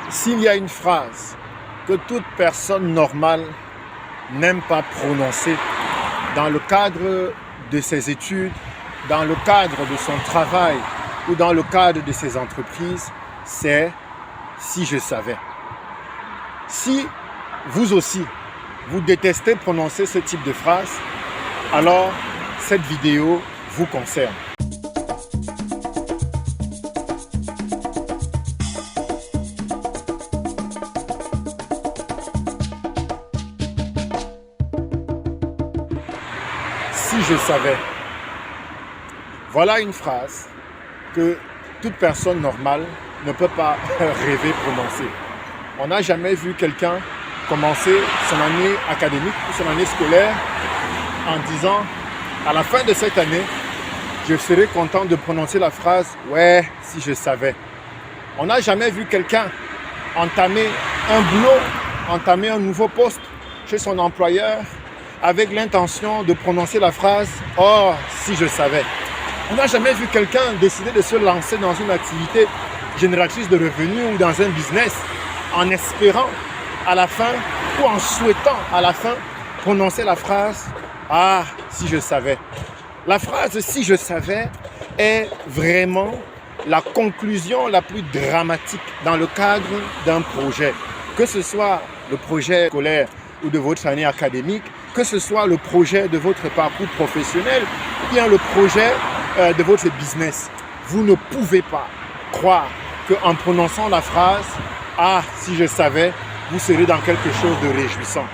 S'il y a une phrase que toute personne normale n'aime pas prononcer dans le cadre de ses études, dans le cadre de son travail ou dans le cadre de ses entreprises, c'est « si je savais ». Si vous aussi, vous détestez prononcer ce type de phrase, alors cette vidéo vous concerne. Si je savais. Voilà une phrase que toute personne normale ne peut pas rêver prononcer. On n'a jamais vu quelqu'un commencer son année académique ou son année scolaire en disant à la fin de cette année, je serais content de prononcer la phrase « ouais, si je savais ». On n'a jamais vu quelqu'un entamer un boulot, entamer un nouveau poste chez son employeur avec l'intention de prononcer la phrase « oh, si je savais ». On n'a jamais vu quelqu'un décider de se lancer dans une activité génératrice de revenus ou dans un business en espérant à la fin ou en souhaitant à la fin prononcer la phrase « ah, si je savais ». La phrase « si je savais » est vraiment la conclusion la plus dramatique dans le cadre d'un projet. Que ce soit le projet scolaire ou de votre année académique, que ce soit le projet de votre parcours professionnel ou bien le projet de votre business. Vous ne pouvez pas croire qu'en prononçant la phrase « ah, si je savais », vous serez dans quelque chose de réjouissant.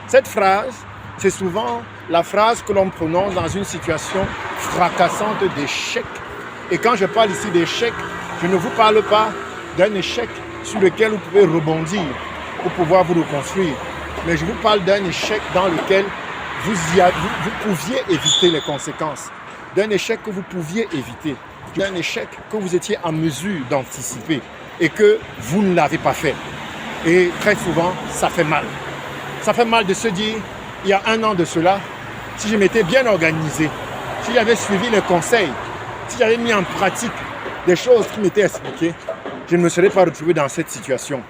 Cette phrase, c'est souvent la phrase que l'on prononce dans une situation fracassante d'échec. Et quand je parle ici d'échec, je ne vous parle pas d'un échec sur lequel vous pouvez rebondir pour pouvoir vous reconstruire. Mais je vous parle d'un échec dans lequel vous pouviez éviter les conséquences. D'un échec que vous pouviez éviter. D'un échec que vous étiez en mesure d'anticiper et que vous ne l'avez pas fait. Et très souvent, ça fait mal. Ça fait mal de se dire, il y a un an de cela, si je m'étais bien organisé, si j'avais suivi les conseils, si j'avais mis en pratique des choses qui m'étaient expliquées, je ne me serais pas retrouvé dans cette situation.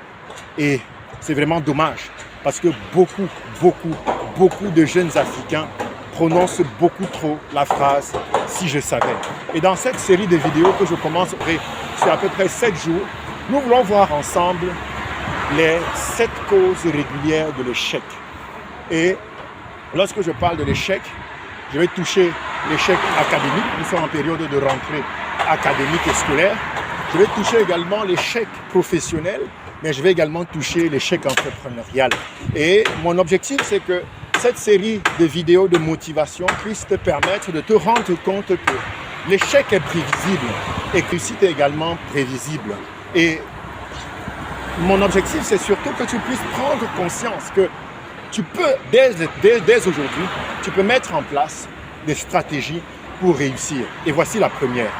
Et c'est vraiment dommage parce que beaucoup de jeunes Africains prononcent beaucoup trop la phrase « si je savais ». Et dans cette série de vidéos que je commencerai sur à peu près 7 jours, nous voulons voir ensemble les 7 causes régulières de l'échec. Et lorsque je parle de l'échec, je vais toucher l'échec académique. Nous sommes en période de rentrée académique et scolaire. Je vais toucher également l'échec professionnel, mais je vais également toucher l'échec entrepreneurial. Et mon objectif, c'est que cette série de vidéos de motivation puisse te permettre de te rendre compte que l'échec est prévisible et que la réussite est également prévisible. Et mon objectif, c'est surtout que tu puisses prendre conscience que tu peux, dès aujourd'hui, tu peux mettre en place des stratégies pour réussir. Et voici la première.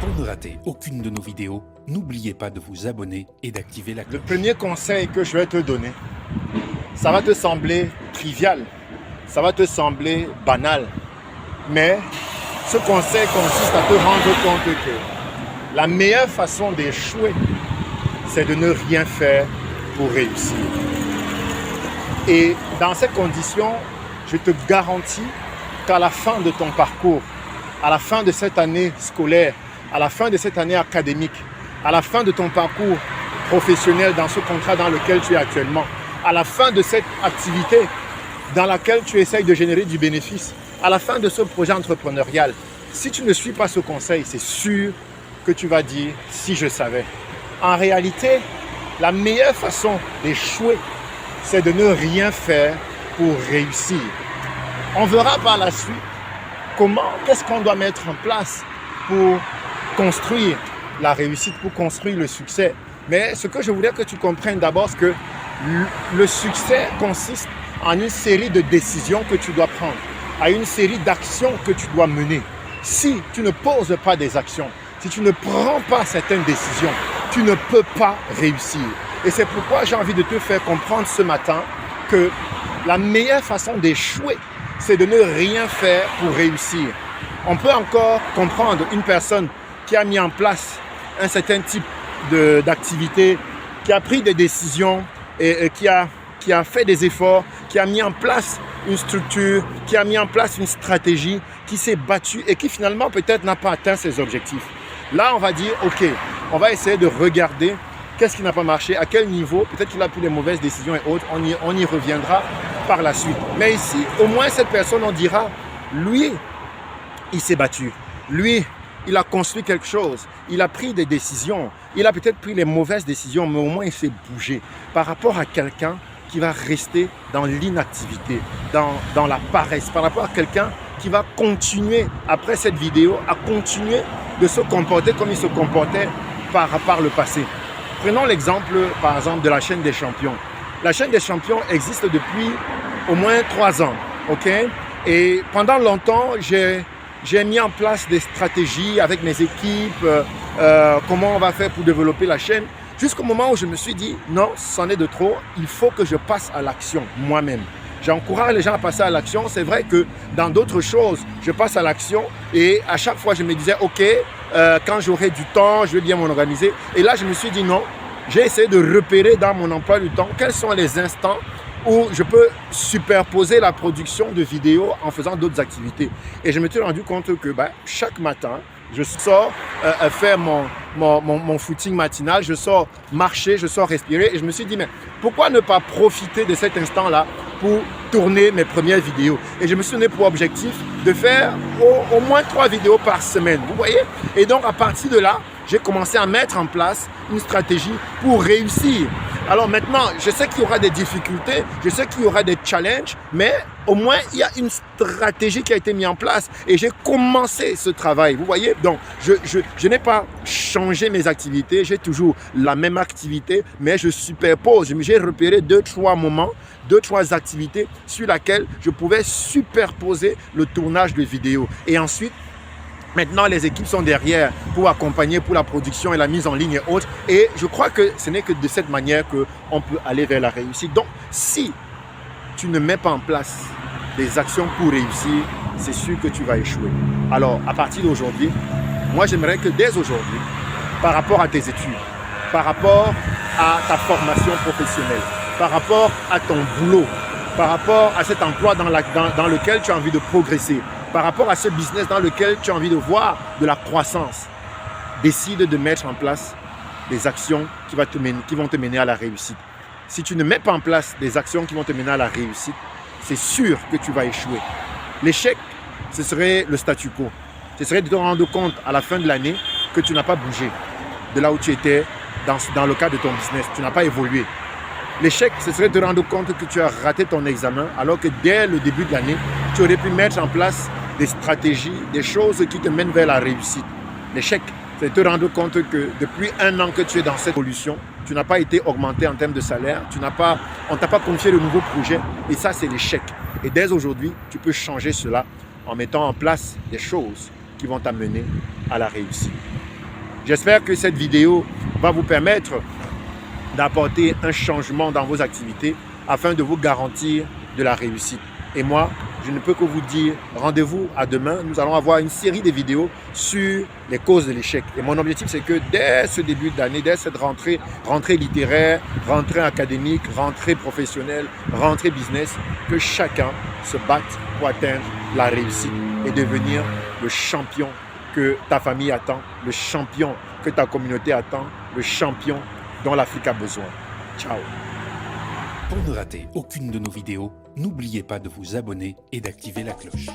Pour ne rater aucune de nos vidéos, n'oubliez pas de vous abonner et d'activer la cloche. Le premier conseil que je vais te donner, ça va te sembler trivial, ça va te sembler banal, mais ce conseil consiste à te rendre compte que la meilleure façon d'échouer, c'est de ne rien faire pour réussir. Et dans ces conditions, je te garantis qu'à la fin de ton parcours, à la fin de cette année scolaire, à la fin de cette année académique, à la fin de ton parcours professionnel dans ce contrat dans lequel tu es actuellement, à la fin de cette activité dans laquelle tu essayes de générer du bénéfice, à la fin de ce projet entrepreneurial, si tu ne suis pas ce conseil, c'est sûr que tu vas dire « si je savais ». En réalité, la meilleure façon d'échouer, c'est de ne rien faire pour réussir. On verra par la suite qu'est-ce qu'on doit mettre en place pour construire la réussite, pour construire le succès. Mais ce que je voudrais que tu comprennes d'abord, c'est que le succès consiste en une série de décisions que tu dois prendre, à une série d'actions que tu dois mener. Si tu ne poses pas des actions, si tu ne prends pas certaines décisions, tu ne peux pas réussir. Et c'est pourquoi j'ai envie de te faire comprendre ce matin que la meilleure façon d'échouer, c'est de ne rien faire pour réussir. On peut encore comprendre une personne qui a mis en place un certain type d'activité qui a pris des décisions et qui a fait des efforts, qui a mis en place une structure, qui a mis en place une stratégie, qui s'est battu et qui finalement peut-être n'a pas atteint ses objectifs. Là, on va dire, ok, on va essayer de regarder qu'est-ce qui n'a pas marché, à quel niveau, peut-être qu'il a pris des mauvaises décisions et autres, on y reviendra par la suite. Mais ici, au moins cette personne, on dira, lui, il s'est battu. Lui, il a construit quelque chose. Il a pris des décisions. Il a peut-être pris les mauvaises décisions, mais au moins il s'est bougé. Par rapport à quelqu'un qui va rester dans l'inactivité, dans la paresse. Par rapport à quelqu'un qui va continuer, après cette vidéo, à continuer de se comporter comme il se comportait par le passé. Prenons l'exemple, par exemple, de la chaîne des champions. La chaîne des champions existe depuis au moins 3 ans. Ok? Et pendant longtemps, j'ai mis en place des stratégies avec mes équipes, comment on va faire pour développer la chaîne, jusqu'au moment où je me suis dit, non, c'en est de trop, il faut que je passe à l'action moi-même. J'encourage les gens à passer à l'action. C'est vrai que dans d'autres choses, je passe à l'action et à chaque fois, je me disais, ok, quand j'aurai du temps, je vais bien m'organiser. Et là, je me suis dit, non, j'ai essayé de repérer dans mon emploi du temps quels sont les instants où je peux superposer la production de vidéos en faisant d'autres activités. Et je me suis rendu compte que chaque matin, je sors faire mon footing matinal, je sors marcher, je sors respirer. Et je me suis dit, mais pourquoi ne pas profiter de cet instant-là pour tourner mes premières vidéos? Et je me suis donné pour objectif de faire au moins 3 vidéos par semaine. Vous voyez? Et donc, à partir de là, j'ai commencé à mettre en place une stratégie pour réussir. Alors maintenant, je sais qu'il y aura des difficultés, je sais qu'il y aura des challenges, mais au moins, il y a une stratégie qui a été mise en place et j'ai commencé ce travail. Vous voyez? Donc, je n'ai pas changé mes activités, j'ai toujours la même activité, mais je superpose. J'ai repéré 2-3 moments, 2-3 activités sur lesquelles je pouvais superposer le tournage de vidéos. Et ensuite, maintenant, les équipes sont derrière pour accompagner pour la production et la mise en ligne et autres. Et je crois que ce n'est que de cette manière qu'on peut aller vers la réussite. Donc, si tu ne mets pas en place des actions pour réussir, c'est sûr que tu vas échouer. Alors, à partir d'aujourd'hui, moi, j'aimerais que dès aujourd'hui, par rapport à tes études, par rapport à ta formation professionnelle, par rapport à ton boulot, par rapport à cet emploi dans lequel tu as envie de progresser, par rapport à ce business dans lequel tu as envie de voir de la croissance, décide de mettre en place des actions qui vont te mener à la réussite. Si tu ne mets pas en place des actions qui vont te mener à la réussite, c'est sûr que tu vas échouer. L'échec, ce serait le statu quo. Ce serait de te rendre compte à la fin de l'année que tu n'as pas bougé de là où tu étais dans le cadre de ton business. Tu n'as pas évolué. L'échec, ce serait de te rendre compte que tu as raté ton examen alors que dès le début de l'année, tu aurais pu mettre en place des stratégies, des choses qui te mènent vers la réussite. L'échec, c'est de te rendre compte que depuis 1 an que tu es dans cette évolution, tu n'as pas été augmenté en termes de salaire, on ne t'a pas confié de nouveaux projets et ça, c'est l'échec. Et dès aujourd'hui, tu peux changer cela en mettant en place des choses qui vont t'amener à la réussite. J'espère que cette vidéo va vous permettre d'apporter un changement dans vos activités afin de vous garantir de la réussite. Et moi, je ne peux que vous dire, rendez-vous à demain. Nous allons avoir une série de vidéos sur les causes de l'échec. Et mon objectif, c'est que dès ce début d'année, dès cette rentrée littéraire, rentrée académique, rentrée professionnelle, rentrée business, que chacun se batte pour atteindre la réussite et devenir le champion que ta famille attend, le champion que ta communauté attend, le champion dont l'Afrique a besoin. Ciao. Pour ne rater aucune de nos vidéos, n'oubliez pas de vous abonner et d'activer la cloche.